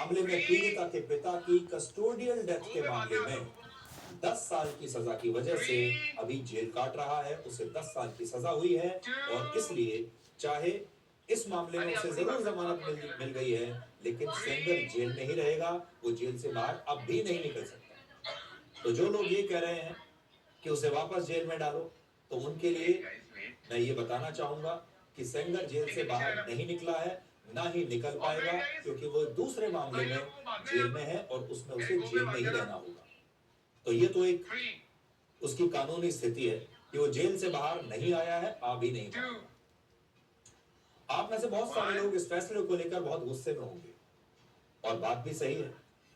मामले में पीड़िता के पिता की कस्टोडियल डेथ के मामले में 10 साल की सजा की वजह से अभी जेल काट रहा है। उसे 10 साल की सजा हुई है और इसलिए चाहे इस मामले में उसे जरूर जमानत मिल गई है, लेकिन सेंगर जेल में ही रहेगा। वो जेल से बाहर अब भी नहीं निकल सकता। तो जो लोग ये कह रहे हैं कि उसे वापस जेल में डालो, तो उनके लिए मैं ये बताना चाहूंगा कि सेंगर जेल से बाहर नहीं निकला है, ना ही निकल पाएगा, क्योंकि वो दूसरे मामले में जेल में है और उसमें उसे जेल में ही रहना होगा। तो ये तो एक उसकी कानूनी स्थिति है कि वो जेल से बाहर नहीं आया है, आ भी नहीं पाएगा। आप में से बहुत सारे लोग इस फैसले को लेकर बहुत गुस्से में होंगे और बात भी सही है।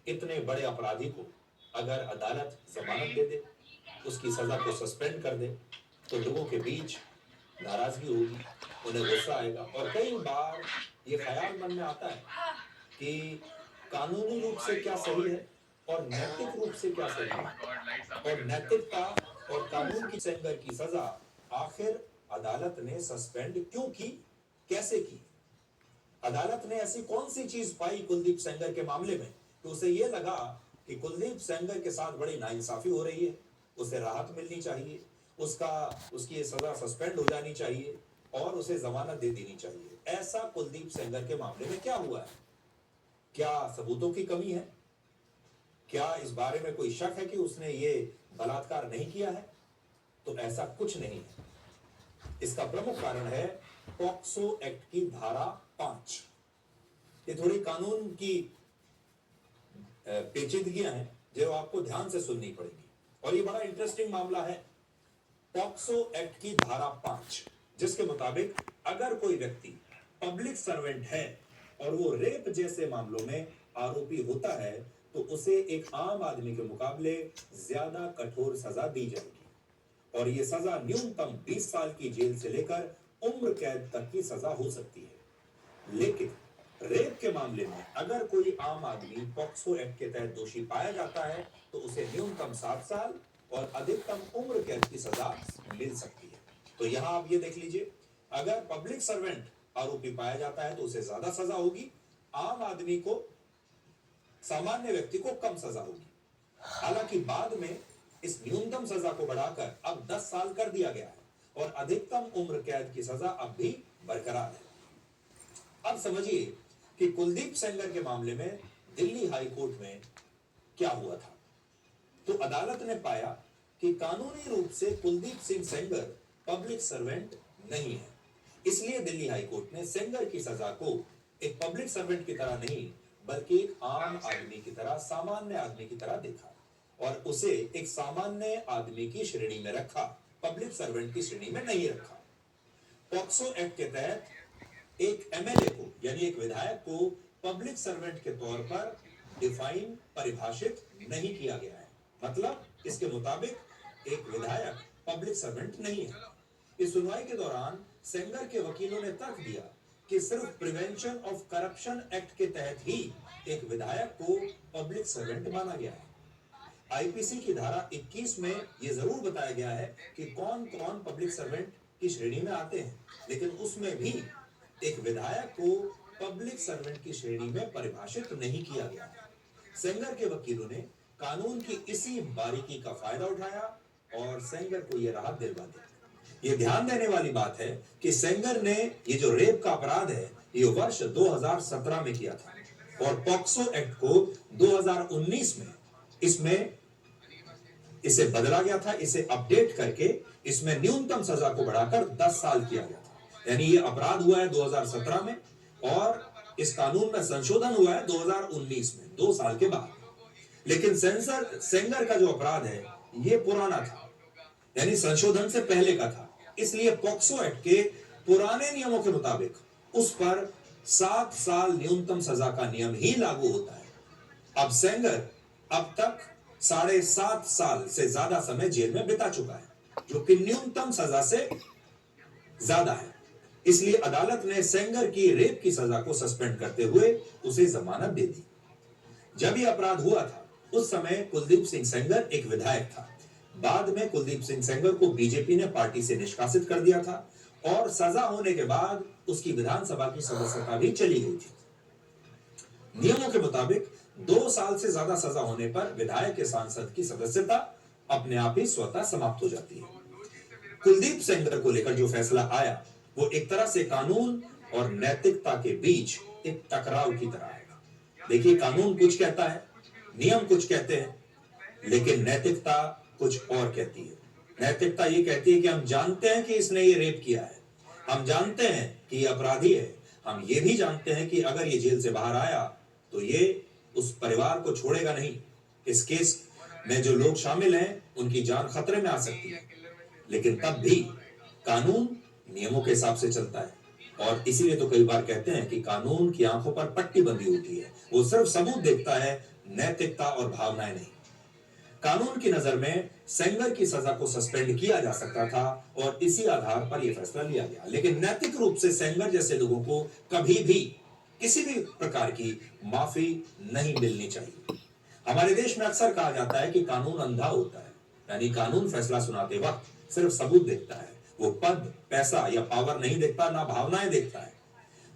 इतने बड़े अपराधी को अगर अदालत जमानत दे दे, उसकी सजा को सस्पेंड कर दे, तो लोगों के बीच नाराजगी होगी, उन्हें गुस्सा आएगा और कई बार ये ख्याल मन में आता है कि कानूनी रूप से क्या सही है और नैतिक रूप से क्या सही है, और नैतिकता और कानून की सेंगर की सजा आखिर अदालत ने सस्पेंड क्यों की, कैसे की। अदालत ने ऐसी कौन सी चीज पाई कुलदीप सेंगर के मामले में कि उसे यह लगा कि कुलदीप सेंगर के साथ बड़ी नाइंसाफी हो रही है, उसे राहत मिलनी चाहिए, उसकी सजा सस्पेंड हो जानी चाहिए और उसे जमानत दे देनी चाहिए। ऐसा कुलदीप सेंगर के मामले में क्या हुआ है? क्या सबूतों की कमी है? क्या इस बारे में कोई शक है कि उसने ये बलात्कार नहीं किया है? तो ऐसा कुछ नहीं है। इसका प्रमुख कारण है पॉक्सो एक्ट की धारा 5। ये थोड़ी कानून की पेचीदगियां हैं जो आपको ध्यान से सुननी पड़ेगी और ये बड़ा इंटरेस्टिंग मामला है। पॉक्सो एक्ट की धारा 5, जिसके मुताबिक अगर कोई व्यक्ति पब्लिक सर्वेंट है और वो रेप जैसे मामलों में आरोपी होता है, तो उसे एक आम आदमी के मुकाबले ज्यादा कठोर सजा दी जाएगी और ये सजा न्यूनतम 20 साल की जेल से लेकर उम्र कैद तक की सजा हो सकती है। लेकिन रेप के मामले में अगर कोई आम आदमी पॉक्सो एक्ट के तहत दोषी पाया जाता है, तो उसे न्यूनतम 7 साल और अधिकतम उम्र कैद की सजा मिल सकती है। तो यहां आप ये देख लीजिए, अगर पब्लिक सर्वेंट आरोपी पाया जाता है तो उसे ज्यादा सजा होगी, आम आदमी को, सामान्य व्यक्ति को कम सजा होगी। हालांकि बाद में इस न्यूनतम सजा को बढ़ाकर अब 10 साल कर दिया गया है और अधिकतम उम्र कैद की सजा अब भी बरकरार है। अब समझिए कि कुलदीप सेंगर के मामले में दिल्ली हाई कोर्ट में क्या हुआ था। तो अदालत ने पाया कि कानूनी रूप से कुलदीप सिंह सेंगर पब्लिक सर्वेंट नहीं है, इसलिए दिल्ली हाई कोर्ट ने सेंगर की सजा को एक पब्लिक सर्वेंट की तरह नहीं, बल्कि एक आम आदमी की तरह, सामान्य आदमी की तरह देखा और उसे एक सामान्य आदमी की श्रेणी में रखा, पब्लिक सर्वेंट की श्रेणी में नहीं रखा। पॉक्सो एक्ट के तहत एक एमएलए को, यानी एक विधायक को पब्लिक सर्वेंट के तौर पर डिफाइन, परिभाषित नहीं किया गया है। मतलब इसके मुताबिक एक विधायक पब्लिक सर्वेंट नहीं है। इस सुनवाई के दौरान सेंगर के वकीलों ने तर्क दिया कि सिर्फ प्रिवेंशन ऑफ करप्शन एक्ट के तहत ही एक विधायक को पब्लिक सर्वेंट माना गया है। आईपीसी की धारा 21 में यह जरूर बताया गया है कि कौन कौन पब्लिक सर्वेंट की श्रेणी में आते हैं, लेकिन उसमें भी एक विधायक को पब्लिक सर्वेंट की श्रेणी में परिभाषित नहीं किया गया है। सेंगर के वकीलों ने कानून की इसी बारीकी का फायदा उठाया और सेंगर को यह राहत दिलवा दी। ये ध्यान देने वाली बात है कि सेंगर ने ये जो रेप का अपराध है, ये वर्ष 2017 में किया था और पॉक्सो एक्ट को 2019 में इसमें इसे बदला गया था, इसे अपडेट करके इसमें न्यूनतम सजा को बढ़ाकर 10 साल किया गया था। यानी ये अपराध हुआ है 2017 में और इस कानून में संशोधन हुआ है 2019 में, 2 साल के बाद। लेकिन सेंगर का जो अपराध है ये पुराना था, यानी संशोधन से पहले का था, इसलिए पॉक्सो एक्ट के पुराने नियमों के मुताबिक उस पर 7 साल न्यूनतम सजा का नियम ही लागू होता है। अब सेंगर अब तक 7.5 साल से ज्यादा समय जेल में बिता चुका है, जो कि न्यूनतम सजा से ज्यादा है। इसलिए अदालत ने सेंगर की रेप की सजा को सस्पेंड करते हुए उसे जमानत दे दी। जब यह अपराध हुआ था उस समय कुलदीप सिंह सेंगर एक विधायक था। बाद में कुलदीप सिंह सेंगर को बीजेपी ने पार्टी से निष्कासित कर दिया था और सजा होने के बाद उसकी विधानसभा की सदस्यता भी चली गई थी। नियमों के मुताबिक 2 साल से ज्यादा सजा होने पर विधायक या सांसद की सदस्यता अपने आप ही स्वतः समाप्त हो जाती है। कुलदीप सेंगर को लेकर जो फैसला आया वो एक तरह से कानून और नैतिकता के बीच एक टकराव की तरह है। देखिए, कानून कुछ कहता है, नियम कुछ कहते हैं, लेकिन नैतिकता कुछ और कहती है। नैतिकता ये कहती है कि हम जानते हैं कि इसने ये रेप किया है, हम जानते हैं कि ये अपराधी है, हम ये भी जानते हैं कि अगर ये जेल से बाहर आया तो ये उस परिवार को छोड़ेगा नहीं। इस केस में जो लोग शामिल हैं उनकी जान खतरे में आ सकती है, लेकिन तब भी कानून नियमों के हिसाब से चलता है। और इसीलिए तो कई बार कहते हैं कि कानून की आंखों पर पट्टी बंधी होती है, वो सिर्फ सबूत देखता है, नैतिकता और भावनाएं नहीं। कानून की नजर में सेंगर की सजा को सस्पेंड किया जा सकता था और इसी आधार पर यह फैसला लिया गया, लेकिन नैतिक रूप से सेंगर जैसे लोगों को कभी भी किसी भी प्रकार की माफी नहीं मिलनी चाहिए। हमारे देश में अक्सर कहा जाता है कि कानून अंधा होता है, यानी कानून फैसला सुनाते वक्त सिर्फ सबूत देखता है, वो पद, पैसा या पावर नहीं देखता, ना भावनाएं देखता है।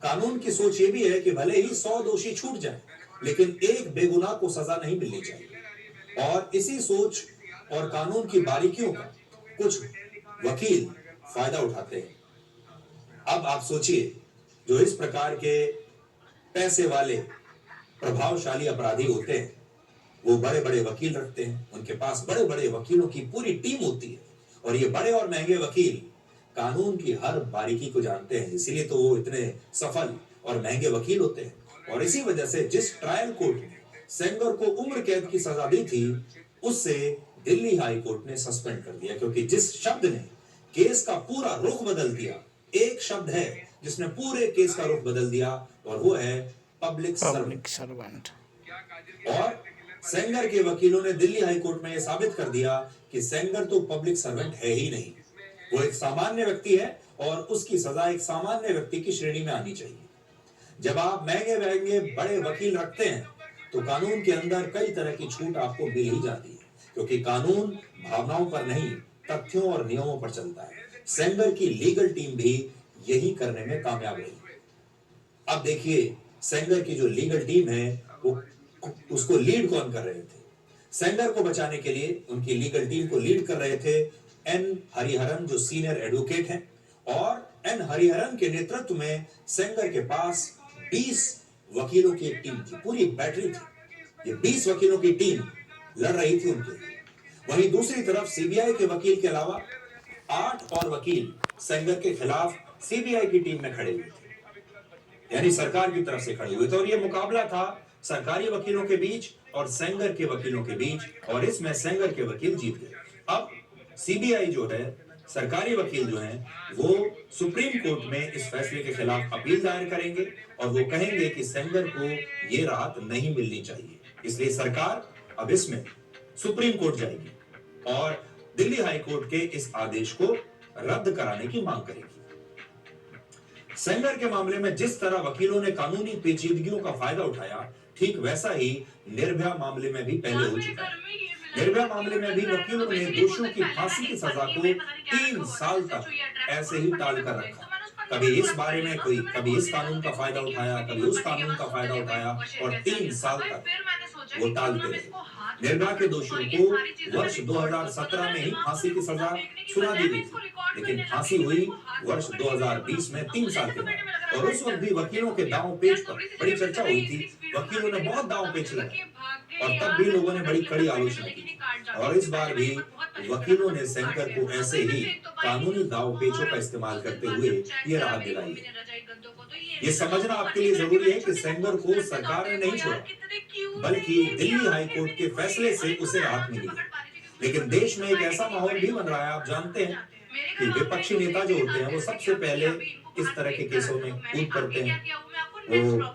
कानून की सोच ये भी है कि भले ही 100 दोषी छूट जाए, लेकिन एक बेगुनाह को सजा नहीं मिलनी चाहिए। और इसी सोच और कानून की बारीकियों का कुछ वकील फायदा उठाते हैं। अब आप सोचिए, जो इस प्रकार के पैसे वाले प्रभावशाली अपराधी होते हैं वो बड़े बड़े वकील रखते हैं, उनके पास बड़े बड़े वकीलों की पूरी टीम होती है और ये बड़े और महंगे वकील कानून की हर बारीकी को जानते हैं, इसीलिए तो वो इतने सफल और महंगे वकील होते हैं। और इसी वजह से जिस ट्रायल कोर्ट ने सेंगर को उम्र कैद की सजा दी थी उससे दिल्ली हाई कोर्ट ने सस्पेंड कर दिया, क्योंकि जिस शब्द ने केस का पूरा रुख बदल दिया, एक शब्द है जिसने पूरे केस का रुख बदल दिया और वो है पब्लिक सर्वेंट। और सेंगर के वकीलों ने दिल्ली हाई कोर्ट में यह साबित कर दिया कि सेंगर तो पब्लिक सर्वेंट है ही नहीं, वो एक सामान्य व्यक्ति है और उसकी सजा एक सामान्य व्यक्ति की श्रेणी में आनी चाहिए। जब आप महंगे महंगे बड़े वकील रखते हैं तो कानून के अंदर कई तरह की छूट आपको मिल ही जाती है, क्योंकि कानून भावनाओं पर नहीं, तथ्यों और नियमों पर चलता है। सेंगर की लीगल टीम भी यही करने में कामयाब रही। अब देखिए, सेंगर की जो लीगल टीम है वो उसको लीड कौन कर रहे थे? सेंगर को बचाने के लिए उनकी लीगल टीम को लीड कर रहे थे एन हरिहरन, जो सीनियर एडवोकेट हैं। और एन हरिहरन के नेतृत्व में सेंगर के पास 20 वकीलों की एक टीम थी, पूरी बैटरी थी। ये 20 वकीलों की टीम लड़ रही थी उनके लिए। वहीं दूसरी तरफ सीबीआई के वकील के अलावा 8 और वकील सेंगर के खिलाफ सीबीआई की टीम में खड़े हुए थे, यानी सरकार की तरफ से खड़े हुए थे। और ये मुकाबला था सरकारी वकीलों के बीच और सेंगर के वकीलों के बीच, और इसमें सेंगर के वकील जीत गए। अब सीबीआई जो है, सरकारी वकील जो हैं, वो सुप्रीम कोर्ट में इस फैसले के खिलाफ अपील दायर करेंगे और वो कहेंगे कि सेंगर को ये राहत नहीं मिलनी चाहिए। इसलिए सरकार अब इसमें सुप्रीम कोर्ट जाएगी और दिल्ली हाई कोर्ट के इस आदेश को रद्द कराने की मांग करेगी। सेंगर के मामले में जिस तरह वकीलों ने कानूनी पेचीदगियों का फायदा उठाया, ठीक वैसा ही निर्भया मामले में भी पहले हो चुका है। निर्भया मामले में भी वकीलों ने दोषियों की फांसी की सजा को 3 साल तक ऐसे ही टाल कर रखा। कभी इस बारे में कोई, कभी इस कानून का फायदा उठाया, कभी उस कानून का फायदा उठाया और 3 साल तक वो टालते रहे। निर्भया के दोषियों को वर्ष 2017 में ही फांसी की सजा सुना दी गई थी, लेकिन फांसी हुई वर्ष 2020 में 3 साल के बाद। और उस वक्त भी वकीलों के दांव पेच पर बड़ी चर्चा हुई थी, वकीलों ने बहुत दांव पेच लगाए और तब भी लोगों ने बड़ी कड़ी आलोचना की। और इस बार भी वकीलों ने सेंगर को ऐसे ही कानूनी दांव पेचों का इस्तेमाल करते हुए ये राहत दिलाई है। ये समझना आपके लिए जरूरी है कि सेंगर को सरकार ने नहीं छोड़ा, बल्कि दिल्ली हाई कोर्ट के फैसले से उसे राहत मिली है। लेकिन देश में एक ऐसा माहौल भी बन रहा है, आप जानते हैं कि विपक्षी नेता जो होते हैं वो सबसे पहले इस तरह के केसों में कूद पड़ते हैं। वो